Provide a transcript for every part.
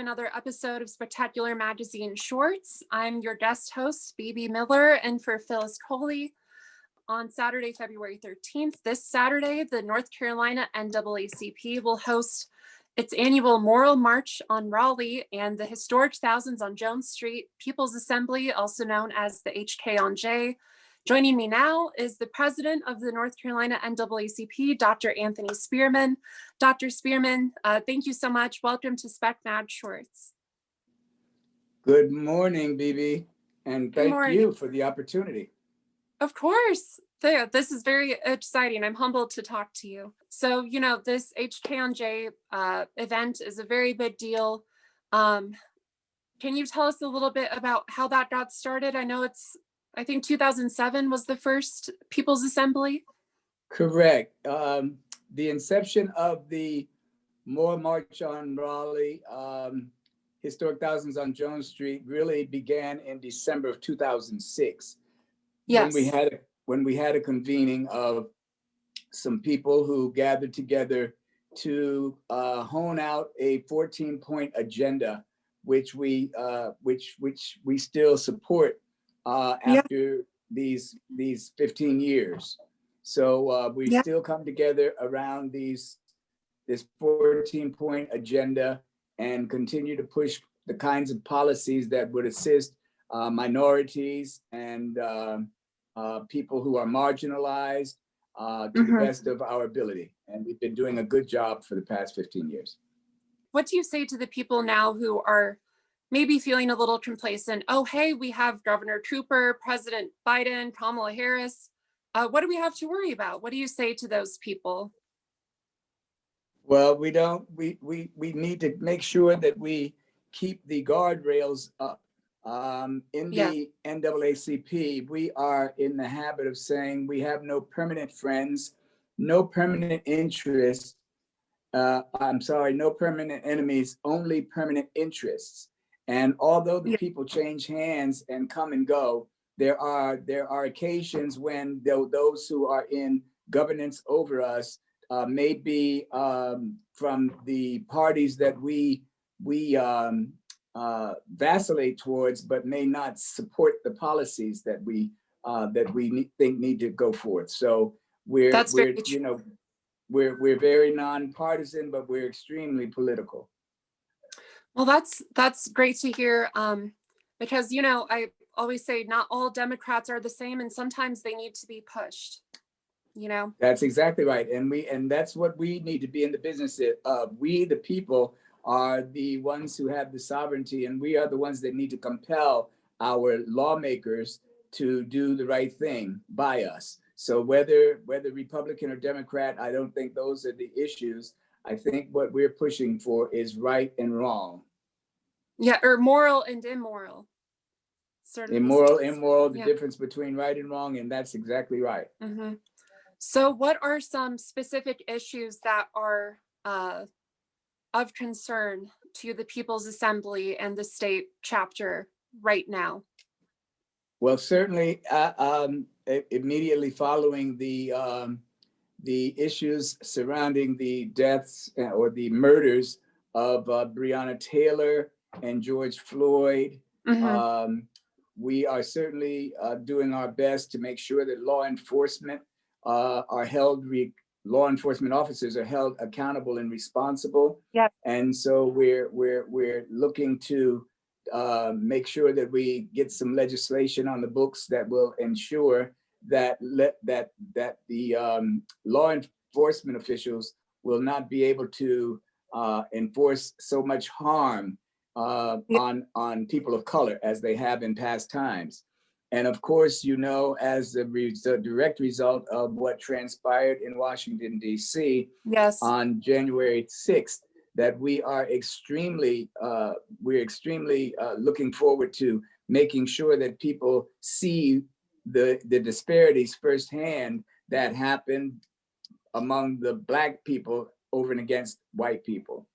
another episode of Spectacular Magazine Shorts. I'm your guest host, Bibi Miller, and for Phyllis Coley. On Saturday, February 13th, this Saturday, the North Carolina NAACP will host its annual Moral March on Raleigh and the historic Thousands on Jones Street People's Assembly, also known as the HKonJ. Joining me now is the president of the North Carolina NAACP, Dr. Anthony Spearman. Dr. Spearman, thank you so much. Welcome to Spec Mag Shorts. Good morning, Bibi, and thank you for the opportunity. Of course. This is very exciting. I'm humbled to talk to you. So, you know, this HKonJ event is a very big deal. Can you tell us a little bit about how that got started? I think 2007 was the first People's Assembly. Correct. The inception of the Moral March on Raleigh, Historic Thousands on Jones Street, really began in December of 2006. Yes. When we had a convening of some people who gathered together to hone out a 14-point agenda, which we still support after these 15 years. So we still come together around this 14-point agenda and continue to push the kinds of policies that would assist minorities and people who are marginalized to the best of our ability. And we've been doing a good job for the past 15 years. What do you say to the people now who are maybe feeling a little complacent? Oh, hey, we have Governor Cooper, President Biden, Kamala Harris. What do we have to worry about? What do you say to those people? Well, we need to make sure that we keep the guardrails up. In the NAACP, we are in the habit of saying we have no permanent friends, no permanent interests. No permanent enemies, only permanent interests. And although the people change hands and come and go, there are occasions when those who are in governance over us may be from the parties that we vacillate towards, but may not support the policies that we think need to go forth. So we're very nonpartisan, but we're extremely political. Well, that's great to hear, because, you know, I always say not all Democrats are the same, and sometimes they need to be pushed, you know? That's exactly right. And that's what we need to be in the business of. We, the people, are the ones who have the sovereignty, and we are the ones that need to compel our lawmakers to do the right thing by us. So whether Republican or Democrat, I don't think those are the issues. I think what we're pushing for is right and wrong. Yeah, or moral and immoral. Immoral, the difference between right and wrong, and that's exactly right. Mm-hmm. So what are some specific issues that are of concern to the People's Assembly and the state chapter right now? Well, certainly immediately following the issues surrounding the deaths or the murders of Breonna Taylor and George Floyd, we are certainly doing our best to make sure that law enforcement officers are held accountable and responsible. Yep. And so we're looking to make sure that we get some legislation on the books that will ensure that the law enforcement officials will not be able to enforce so much harm on people of color as they have in past times. And of course, you know, as a direct result of what transpired in Washington, D.C. on January 6th, that we are extremely looking forward to making sure that people see the disparities firsthand that happened among the Black people over and against white people.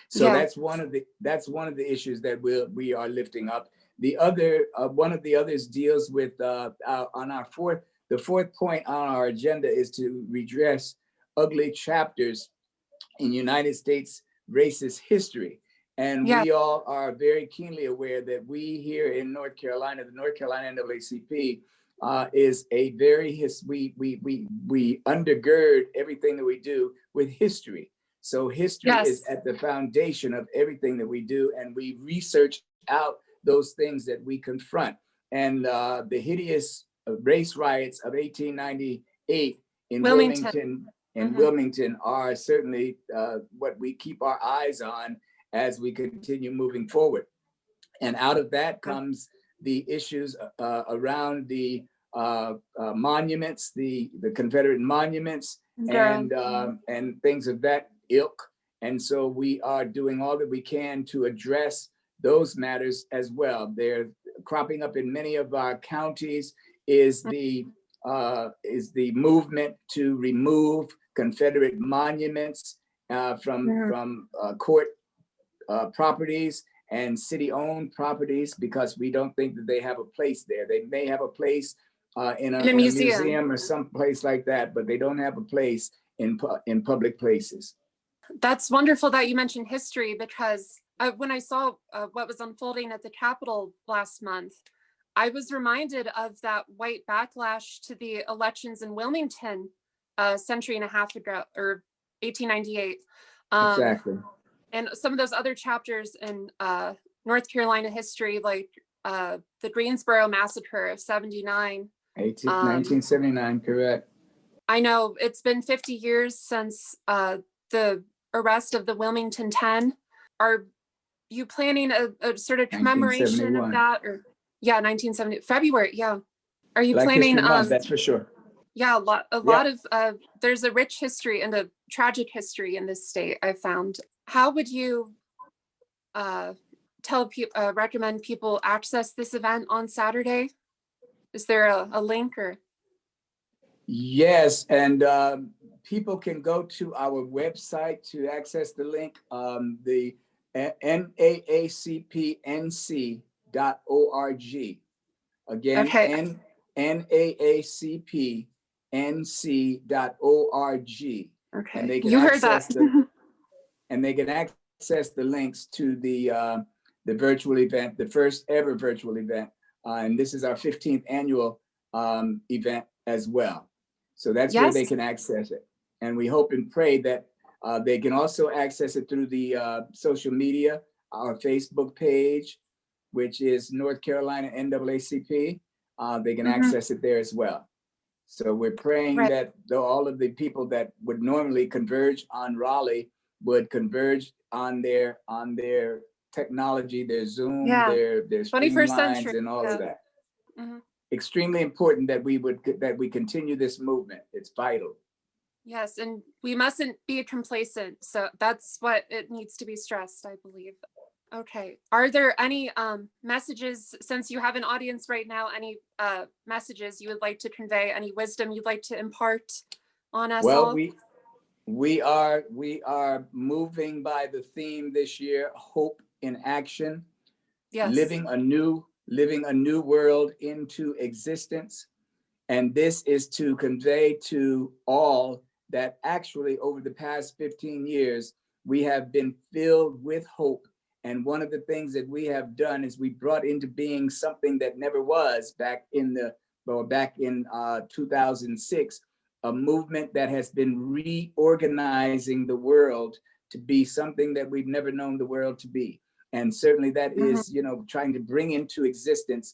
So that's one of the issues that we are lifting up. The other one of the others deals with the fourth point on our agenda is to redress ugly chapters in United States racist history. And Yeah. we all are very keenly aware that we here in North Carolina, the North Carolina NAACP, is a very we undergird everything that we do with history. So history is Yes. at the foundation of everything that we do, and we research out those things that we confront. And the hideous race riots of 1898 in Wilmington. Wilmington are certainly what we keep our eyes on as we continue moving forward. And out of that comes the issues around the monuments, the Confederate monuments, and things of that ilk. And so we are doing all that we can to address those matters as well. They're cropping up in many of our counties is the movement to remove Confederate monuments from court properties and city-owned properties, because we don't think that they have a place there. They may have a place in a museum or some place like that, but they don't have a place in public places. That's wonderful that you mentioned history, because when I saw what was unfolding at the Capitol last month, I was reminded of that white backlash to the elections in Wilmington a century and a half ago, or 1898. Exactly. And some of those other chapters in North Carolina history, like the Greensboro Massacre of 79. 1979, correct. I know it's been 50 years since the arrest of the Wilmington 10. Are you planning a sort of commemoration of that? Or 1970, February, yeah. Are you Black planning? History Month, that's for sure. Yeah, a lot of, there's a rich history and a tragic history in this state, I found. How would you recommend people access this event on Saturday? Is there a link or? Yes, and people can go to our website to access the link, the NAACPNC.org. Again, Okay. NAACPNC.org. Okay. And they can you heard that. And they can access the links to the virtual event, the first ever virtual event. And this is our 15th annual event as well. So that's where they can access it. And we hope and pray that they can also access it through the social media, our Facebook page, which is North Carolina NAACP. They can access it there as well. So we're praying that all of the people that would normally converge on Raleigh would converge on their technology, their Zoom, their streaming lines, and all of that. Extremely important that we continue this movement. It's vital. Yes, and we mustn't be complacent. So that's what it needs to be stressed, I believe. Okay. Are there any messages, since you have an audience right now, any messages you would like to convey, any wisdom you'd like to impart on us all? Well, we are moving by the theme this year, hope in action. Yes. Living a new world into existence. And this is to convey to all that actually over the past 15 years, we have been filled with hope. And one of the things that we have done is we brought into being something that never was back in 2006, a movement that has been reorganizing the world to be something that we've never known the world to be. And certainly that is, trying to bring into existence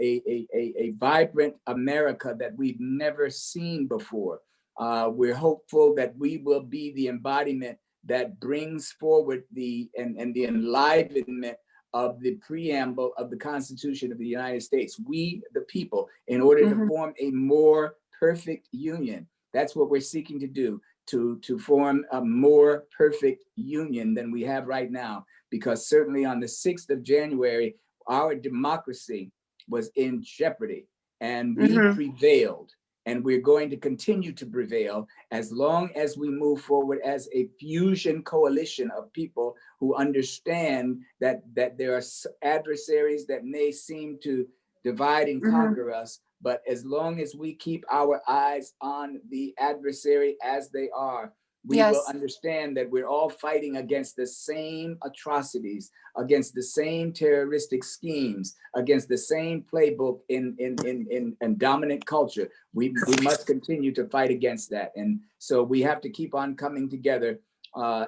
a vibrant America that we've never seen before. We're hopeful that we will be the embodiment that brings forward the enlivenment of the preamble of the Constitution of the United States. We, the people, in order to form a more perfect union. That's what we're seeking to do, to form a more perfect union than we have right now. Because certainly on the 6th of January, our democracy was in jeopardy, and we prevailed. And we're going to continue to prevail as long as we move forward as a fusion coalition of people who understand that there are adversaries that may seem to divide and conquer us. But as long as we keep our eyes on the adversary as they are, we will Yes. understand that we're all fighting against the same atrocities, against the same terroristic schemes, against the same playbook in dominant culture. We must continue to fight against that. And so we have to keep on coming together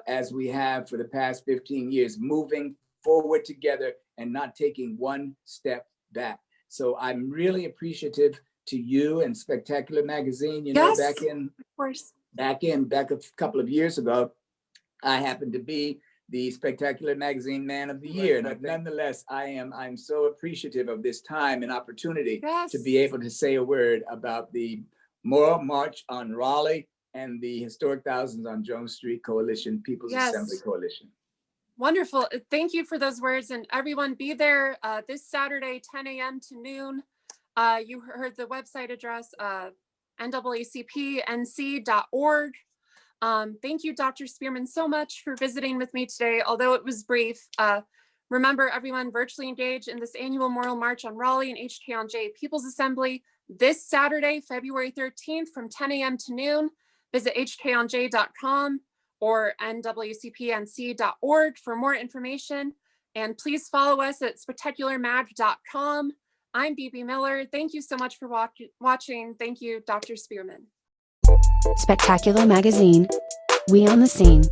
as we have for the past 15 years, moving forward together and not taking one step back. So I'm really appreciative to you and Spectacular Magazine. You know, Yes, back of course. back a couple of years ago, I happened to be the Spectacular Magazine Man of the Year. But nonetheless, I'm so appreciative of this time and opportunity Yes. to be able to say a word about the Moral March on Raleigh and the Historic Thousands on Jones Street Coalition, People's Yes. Assembly Coalition. Wonderful. Thank you for those words. And everyone, be there this Saturday, 10 a.m. to noon. You heard the website address, NAACPNC.org. Thank you, Dr. Spearman, so much for visiting with me today. Although it was brief, remember everyone, virtually engage in this annual Moral March on Raleigh and HKonJ People's Assembly this Saturday, February 13th from 10 a.m. to noon. Visit HKonJ.com or NAACPNC.org for more information. And please follow us at spectacularmag.com. I'm Bibi Miller. Thank you so much for watching. Thank you, Dr. Spearman. Spectacular Magazine. We on the scene.